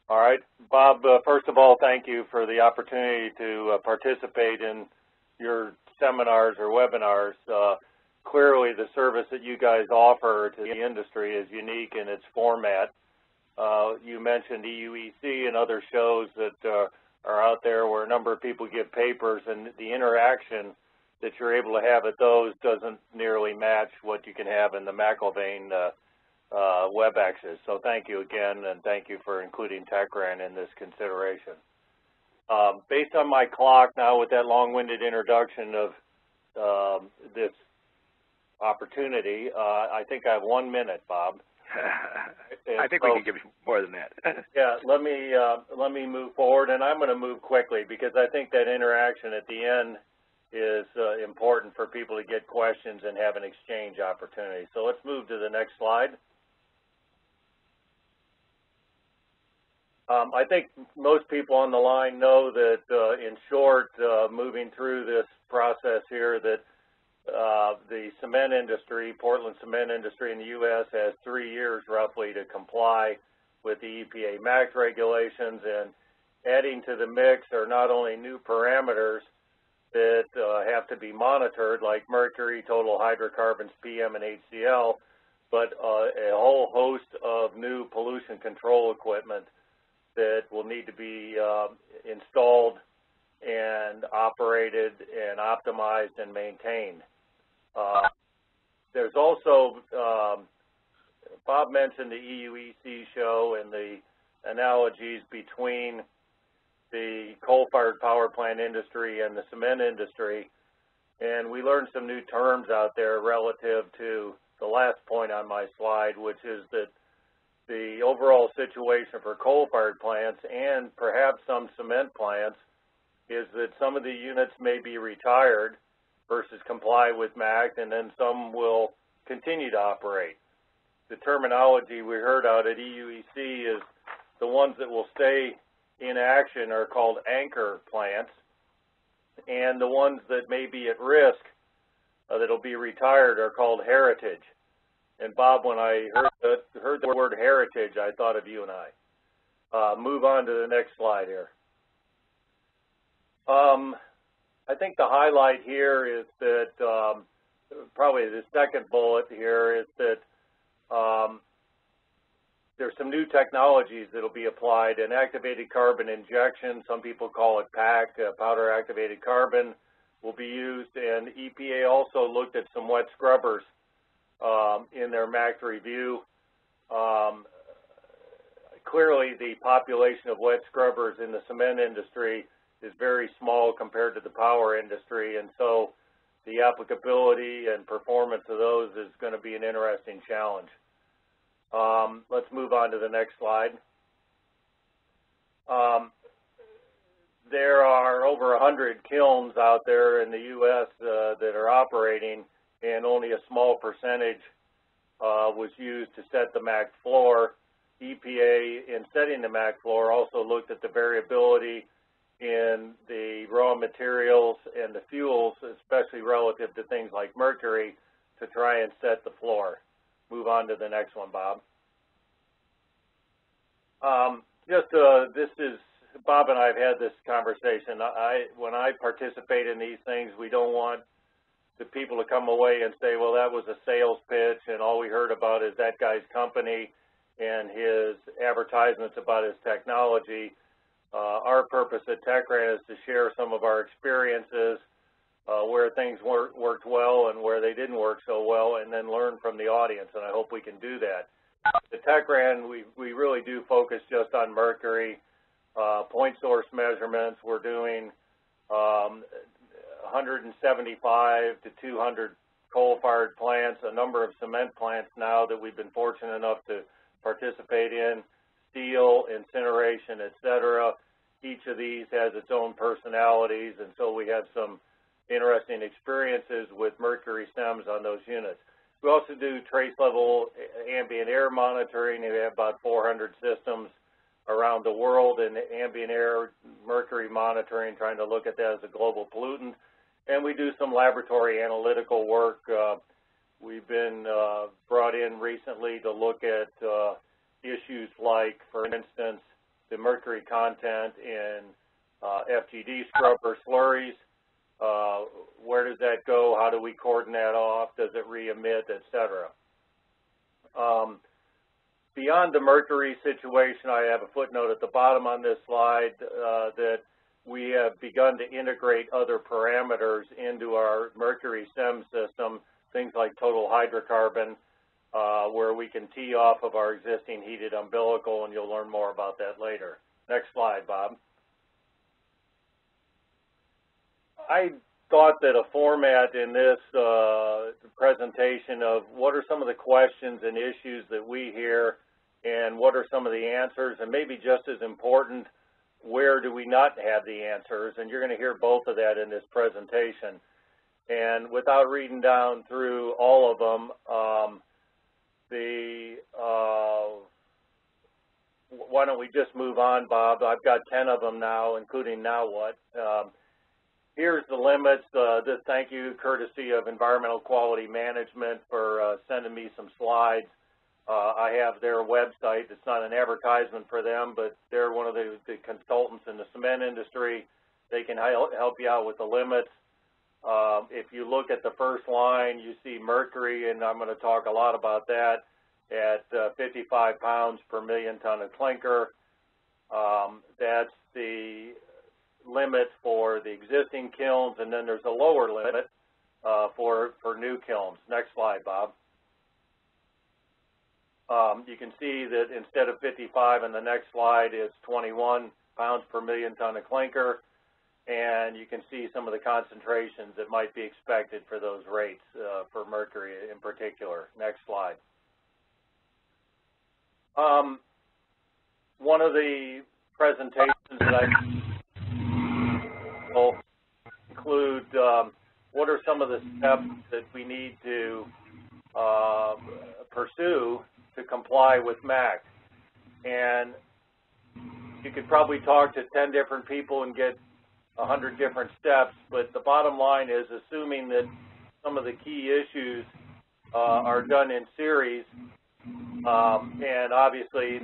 All right. Bob, first of all, thank you for the opportunity to participate in your seminars or webinars. Clearly, the service that you guys offer to the industry is unique in its format. You mentioned EUEC and other shows that are out there where a number of people give papers, and the interaction that you're able to have at those doesn't nearly match what you can have in the Mcilvaine web access. So thank you again, and thank you for including Tekran in this consideration. Based on my clock now, with that long-winded introduction of this opportunity, I think I have 1 minute, Bob. I think we can give you more than that. Yeah, let me move forward, and I'm going to move quickly because I think that interaction at the end is important for people to get questions and have an exchange opportunity. So let's move to the next slide. I think most people on the line know that, in short, moving through this process here, that the cement industry, Portland cement industry in the U.S. has 3 years roughly to comply with the EPA MACT regulations, and adding to the mix are not only new parameters that have to be monitored, like mercury, total hydrocarbons, PM, and HCl, but a whole host of new pollution control equipment that will need to be installed and operated and optimized and maintained. There's also, Bob mentioned the EUEC show and the analogies between the coal-fired power plant industry and the cement industry, and we learned some new terms out there relative to the last point on my slide, which is that the overall situation for coal-fired plants and perhaps some cement plants is that some of the units may be retired versus comply with MACT, and then some will continue to operate. The terminology we heard out at EUEC is the ones that will stay in action are called anchor plants, and the ones that may be at risk that will be retired are called heritage. And Bob, when I heard the word heritage, I thought of you and I. Move on to the next slide here. I think the highlight here is that probably the second bullet here is that there's some new technologies that will be applied, and activated carbon injection, some people call it PAC, powder activated carbon, will be used, and EPA also looked at some wet scrubbers in their MACT review. Clearly, the population of wet scrubbers in the cement industry is very small compared to the power industry, and so the applicability and performance of those is going to be an interesting challenge. Let's move on to the next slide. There are over 100 kilns out there in the U.S. That are operating, and only a small percentage was used to set the MACT floor. EPA, in setting the MACT floor, also looked at the variability in the raw materials and the fuels, especially relative to things like mercury, to try and set the floor. Move on to the next one, Bob. This is, Bob and I have had this conversation. When I participate in these things, we don't want the people to come away and say, well, that was a sales pitch, and all we heard about is that guy's company and his advertisements about his technology. Our purpose at Tekran is to share some of our experiences where things worked well and where they didn't work so well, and then learn from the audience, and I hope we can do that. At Tekran, we really do focus just on mercury, point source measurements. We're doing 175 to 200 coal-fired plants, a number of cement plants now that we've been fortunate enough to participate in, steel, incineration, etc. Each of these has its own personalities, and so we have some interesting experiences with mercury stems on those units. We also do trace level ambient air monitoring. We have about 400 systems around the world in ambient air mercury monitoring, trying to look at that as a global pollutant. And we do some laboratory analytical work. We've been brought in recently to look at issues like, for instance, the mercury content in FGD scrubber slurries. Where does that go? How do we cordon that off? Does it re-emit, et cetera? Beyond the mercury situation, I have a footnote at the bottom on this slide that we have begun to integrate other parameters into our mercury SEM system, things like total hydrocarbon, where we can tee off of our existing heated umbilical, and you'll learn more about that later. Next slide, Bob. I thought that a format in this presentation of what are some of the questions and issues that we hear and what are some of the answers, and maybe just as important, where do we not have the answers, and you're going to hear both of that in this presentation. And without reading down through all of them, why don't we just move on, Bob? I've got 10 of them now, including now what. Here's the limits. This thank you, courtesy of Environmental Quality Management, for sending me some slides. I have their website. It's not an advertisement for them, but they're one of the consultants in the cement industry. They can help you out with the limits. If you look at the first line, you see mercury, and I'm going to talk a lot about that, at 55 pounds per million ton of clinker. That's the limit for the existing kilns, and then there's a lower limit for new kilns. Next slide, Bob. You can see that instead of 55 in the next slide, it's 21 pounds per million ton of clinker, and you can see some of the concentrations that might be expected for those rates for mercury in particular. Next slide. One of the presentations that I will include what are some of the steps that we need to pursue to comply with MACT. And you could probably talk to 10 different people and get 100 different steps, but the bottom line is, assuming that some of the key issues are done in series, and obviously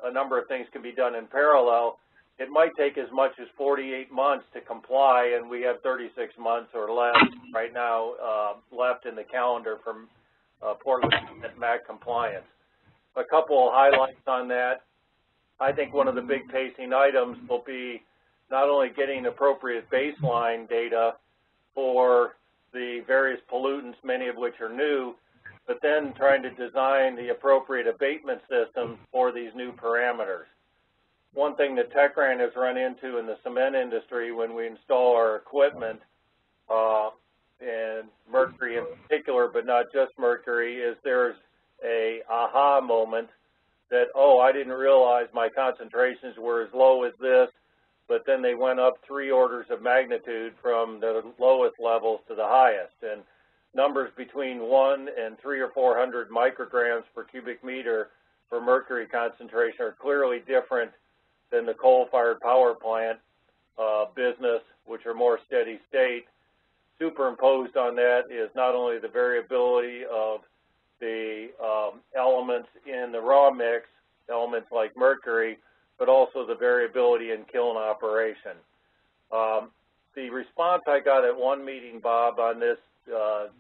a number of things can be done in parallel, it might take as much as 48 months to comply, and we have 36 months or less right now left in the calendar from Portland MACT compliance. A couple of highlights on that. I think one of the big pacing items will be not only getting appropriate baseline data for the various pollutants, many of which are new, but then trying to design the appropriate abatement system for these new parameters. One thing that Tekran has run into in the cement industry when we install our equipment, and mercury in particular, but not just mercury, is there's a aha moment that, oh, I didn't realize my concentrations were as low as this, but then they went up 3 orders of magnitude from the lowest levels to the highest. And numbers between 1 and 300 or 400 micrograms per cubic meter for mercury concentration are clearly different than the coal-fired power plant business, which are more steady state. Superimposed on that is not only the variability of the elements in the raw mix, elements like mercury, but also the variability in kiln operation. The response I got at one meeting, Bob, on this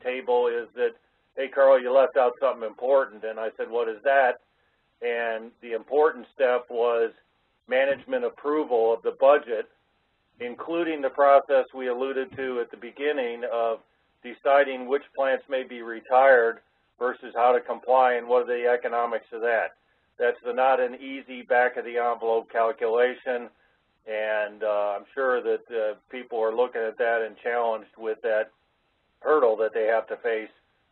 table is that, hey, Karl, you left out something important. And I said, what is that? And the important step was management approval of the budget, including the process we alluded to at the beginning of deciding which plants may be retired versus how to comply and what are the economics of that. That's not an easy back-of-the-envelope calculation, and I'm sure that people are looking at that and challenged with that hurdle that they have to face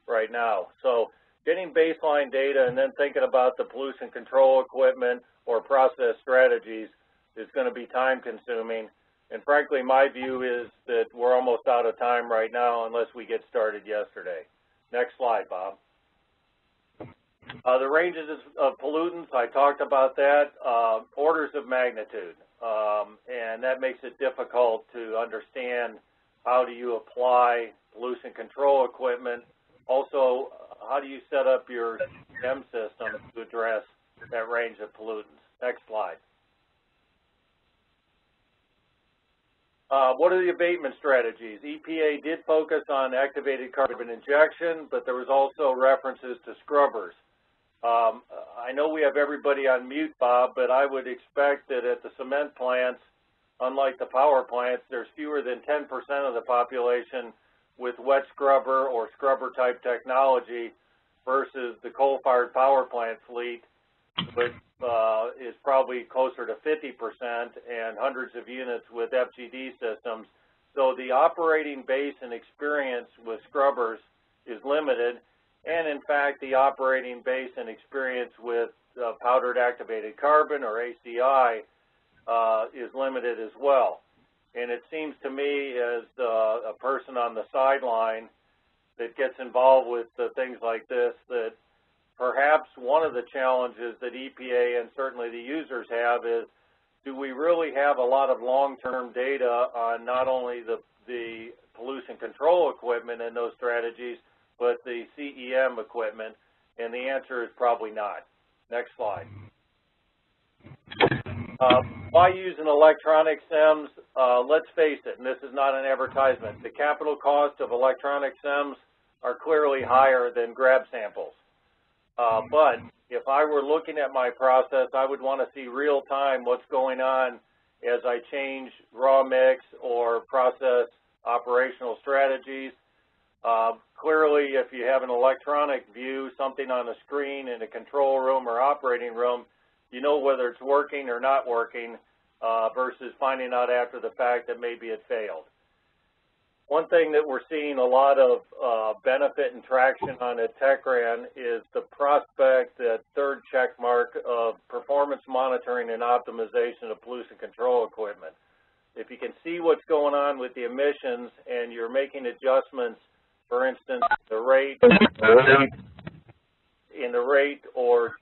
right now. So getting baseline data and then thinking about the pollution control equipment or process strategies is going to be time-consuming. And frankly, my view is that we're almost out of time right now unless we get started yesterday. Next slide, Bob. The ranges of pollutants, I talked about that, orders of magnitude. And that makes it difficult to understand how do you apply pollution control equipment. Also, how do you set up your SEM system to address that range of pollutants? Next slide. What are the abatement strategies? EPA did focus on activated carbon injection, but there was also references to scrubbers. I know we have everybody on mute, Bob, but I would expect that at the cement plants, unlike the power plants, there's fewer than 10% of the population with wet scrubber or scrubber-type technology versus the coal-fired power plant fleet, which is probably closer to 50% and hundreds of units with FGD systems. So the operating base and experience with scrubbers is limited, and in fact the operating base and experience with powdered activated carbon or ACI is limited as well. And it seems to me, as a person on the sideline that gets involved with things like this, that perhaps one of the challenges that EPA and certainly the users have is, do we really have a lot of long-term data on not only the pollution control equipment and those strategies, but the CEM equipment? And the answer is probably not. Next slide. Why use an electronic SEMS? Let's face it, and this is not an advertisement, the capital cost of electronic SEMS are clearly higher than grab samples. But if I were looking at my process, I would want to see real time what's going on as I change raw mix or process operational strategies. Clearly, if you have an electronic view, something on a screen in a control room or operating room, you know whether it's working or not working versus finding out after the fact that maybe it failed. One thing that we're seeing a lot of benefit and traction on at Tekran is the prospect, that third check mark of performance monitoring and optimization of pollution control equipment. If you can see what's going on with the emissions and you're making adjustments, for instance, the rate or